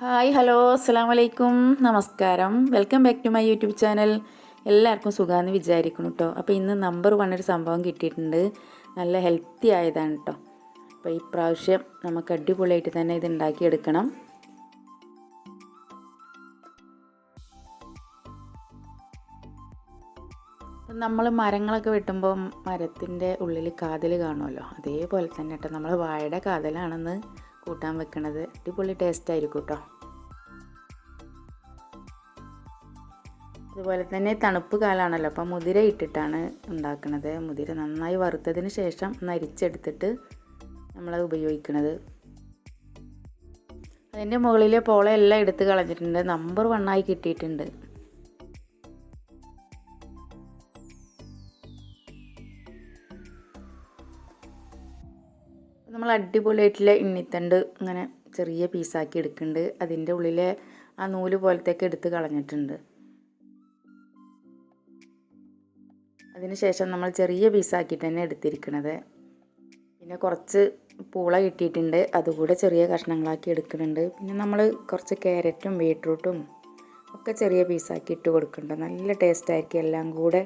Hi hello അസ്സലാമു അലൈക്കും നമസ്കാരം. Welcome back to my YouTube channel. എല്ലാവർക്കും സുഖമാണെന്ന് വിചാരിക്കുന്നു കേട്ടോ. അപ്പോൾ ഇന്ന് നമ്പർ 1 ഒരു സംഭവം കിട്ടിയിട്ടുണ്ട്. നല്ല ഹെൽത്തി ആയതാണ് കേട്ടോ. അപ്പോൾ ഈ പ്രാവശ്യം നമുക്ക് അടിപൊളിയായിട്ട് തന്നെ ഇത് ഉണ്ടാക്കിയെടുക്കണം. നമ്മൾ മരങ്ങളൊക്കെ വെട്ടുമ്പോൾ മരത്തിൻ്റെ ഉള്ളിൽ കാതൽ കാണുമല്ലോ, അതേപോലെ തന്നെ കേട്ടോ നമ്മൾ വാഴയുടെ കാതലാണെന്ന് കൂട്ടാൻ വെക്കണത്. അടിപൊളി ടേസ്റ്റ് ആയിരിക്കും കേട്ടോ. അതുപോലെ തന്നെ തണുപ്പ് കാലമാണല്ലോ, അപ്പം മുതിര ഇട്ടിട്ടാണ് ഉണ്ടാക്കുന്നത്. മുതിര നന്നായി വറുത്തതിന് ശേഷം നരിച്ചെടുത്തിട്ട് നമ്മളത് ഉപയോഗിക്കുന്നത്. അതിൻ്റെ മുകളിലെ പോളയെല്ലാം എടുത്ത് കളഞ്ഞിട്ടുണ്ട്. നമ്പർ 1 കിട്ടിയിട്ടുണ്ട്. നമ്മൾ അടിപൊളിയായിട്ടുള്ള ഇണ്ണിത്തണ്ട് ഇങ്ങനെ ചെറിയ പീസാക്കി എടുക്കുന്നുണ്ട്. അതിൻ്റെ ഉള്ളിലെ ആ നൂല് പോലത്തേക്ക് എടുത്ത് കളഞ്ഞിട്ടുണ്ട്. അതിനുശേഷം നമ്മൾ ചെറിയ പീസാക്കിയിട്ട് തന്നെ എടുത്തിരിക്കുന്നത്. പിന്നെ കുറച്ച് പൂള കിട്ടിയിട്ടുണ്ട്, അതുകൂടെ ചെറിയ കഷ്ണങ്ങളാക്കി എടുക്കുന്നുണ്ട്. പിന്നെ നമ്മൾ കുറച്ച് ക്യാരറ്റും ബീട്രൂട്ടും ഒക്കെ ചെറിയ പീസാക്കി ഇട്ട് കൊടുക്കുന്നുണ്ട്. നല്ല ടേസ്റ്റായിരിക്കും. എല്ലാം കൂടെ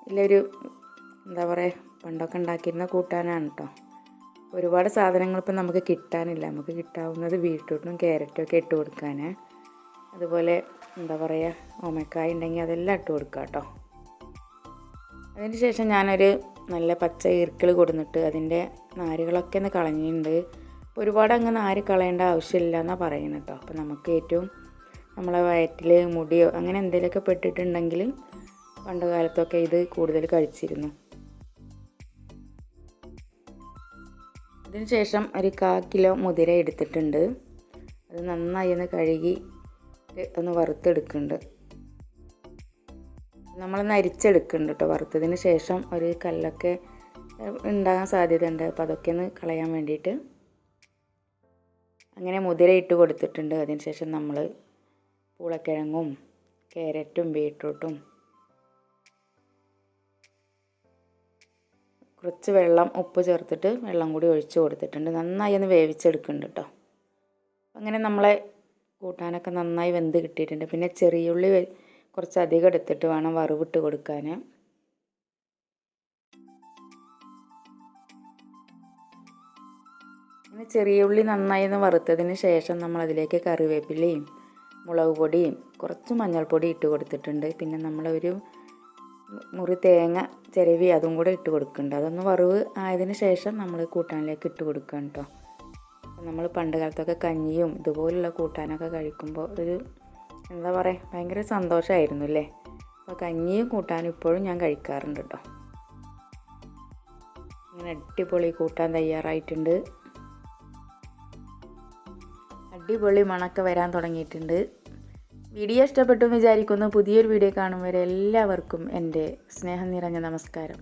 ഇല്ലൊരു എന്താ പറയുക, പണ്ടൊക്കെ ഉണ്ടാക്കിയിരുന്ന കൂട്ടാനാണ് കേട്ടോ. ഒരുപാട് സാധനങ്ങൾ ഇപ്പം നമുക്ക് കിട്ടാനില്ല. നമുക്ക് കിട്ടാവുന്നത് ബീട്രൂട്ടും ക്യാരറ്റും ഒക്കെ ഇട്ട് കൊടുക്കാൻ. അതുപോലെ എന്താ പറയുക, ഓമക്കായ ഉണ്ടെങ്കിൽ അതെല്ലാം ഇട്ട് കൊടുക്കുക കേട്ടോ. അതിന് ശേഷം ഞാനൊരു നല്ല പച്ച ഈർക്കിൾ കൊടുന്നിട്ട് അതിൻ്റെ നാരുകളൊക്കെ ഒന്ന് കളഞ്ഞിട്ടുണ്ട്. ഒരുപാട് അങ്ങ് നാര് കളയേണ്ട ആവശ്യമില്ല എന്നാണ് പറയുന്നത് കേട്ടോ. അപ്പോൾ നമുക്ക് ഏറ്റവും നമ്മളെ വയറ്റിൽ മുടിയോ അങ്ങനെ എന്തെങ്കിലുമൊക്കെ പെട്ടിട്ടുണ്ടെങ്കിൽ പണ്ട് കാലത്തൊക്കെ ഇത് കൂടുതൽ കഴിച്ചിരുന്നു. അതിന് ശേഷം ഒരു 1/4 കിലോ മുതിര എടുത്തിട്ടുണ്ട്. അത് നന്നായി ഒന്ന് കഴുകി ഒന്ന് വറുത്തെടുക്കുന്നുണ്ട്. നമ്മളൊന്ന് അരിച്ചെടുക്കുന്നുണ്ട് കേട്ടോ. വറുത്തതിന് ശേഷം ഒരു കല്ലൊക്കെ ഉണ്ടാകാൻ സാധ്യതയുണ്ട്, അപ്പോൾ അതൊക്കെ ഒന്ന് കളയാൻ വേണ്ടിയിട്ട് അങ്ങനെ മുതിര ഇട്ട് കൊടുത്തിട്ടുണ്ട്. അതിന് ശേഷം നമ്മൾ പൂളക്കിഴങ്ങും ക്യാരറ്റും ബീട്രൂട്ടും കുറച്ച് വെള്ളം ഉപ്പ് ചേർത്തിട്ട് വെള്ളം കൂടി ഒഴിച്ച് കൊടുത്തിട്ടുണ്ട്. നന്നായി ഒന്ന് വേവിച്ചെടുക്കുന്നുണ്ട് കേട്ടോ. അങ്ങനെ നമ്മളെ കൂട്ടാനൊക്കെ നന്നായി വെന്ത് കിട്ടിയിട്ടുണ്ട്. പിന്നെ ചെറിയുള്ളി കുറച്ചധികം എടുത്തിട്ട് വേണം വറവിട്ട് കൊടുക്കാൻ. പിന്നെ ചെറിയ ഉള്ളി നന്നായി ഒന്ന് വറുത്തതിന് ശേഷം നമ്മളതിലേക്ക് കറിവേപ്പിലയും മുളക് പൊടിയും കുറച്ച് മഞ്ഞൾപ്പൊടി ഇട്ട് കൊടുത്തിട്ടുണ്ട്. പിന്നെ നമ്മളൊരു മുറി തേങ്ങ ചിരവി അതും കൂടെ ഇട്ട് കൊടുക്കുന്നുണ്ട്. അതൊന്ന് വറവ് ആയതിനു ശേഷം നമ്മൾ കൂട്ടാനിലേക്ക് ഇട്ട് കൊടുക്കുക കേട്ടോ. അപ്പോൾ നമ്മൾ പണ്ട് കാലത്തൊക്കെ കഞ്ഞിയും ഇതുപോലുള്ള കൂട്ടാനൊക്കെ കഴിക്കുമ്പോൾ ഒരു എന്താ പറയുക, ഭയങ്കര സന്തോഷമായിരുന്നു അല്ലേ. അപ്പോൾ കഞ്ഞിയും കൂട്ടാനും ഇപ്പോഴും ഞാൻ കഴിക്കാറുണ്ട് കേട്ടോ. അങ്ങനെ അടിപൊളി കൂട്ടാൻ തയ്യാറായിട്ടുണ്ട്. അടിപൊളി മണമൊക്കെ വരാൻ തുടങ്ങിയിട്ടുണ്ട്. വീഡിയോ ഇഷ്ടപ്പെട്ടു വിചാരിക്കുന്നു. പുതിയൊരു വീഡിയോ കാണും വരെ എല്ലാവർക്കും എൻ്റെ സ്നേഹം നിറഞ്ഞ നമസ്കാരം.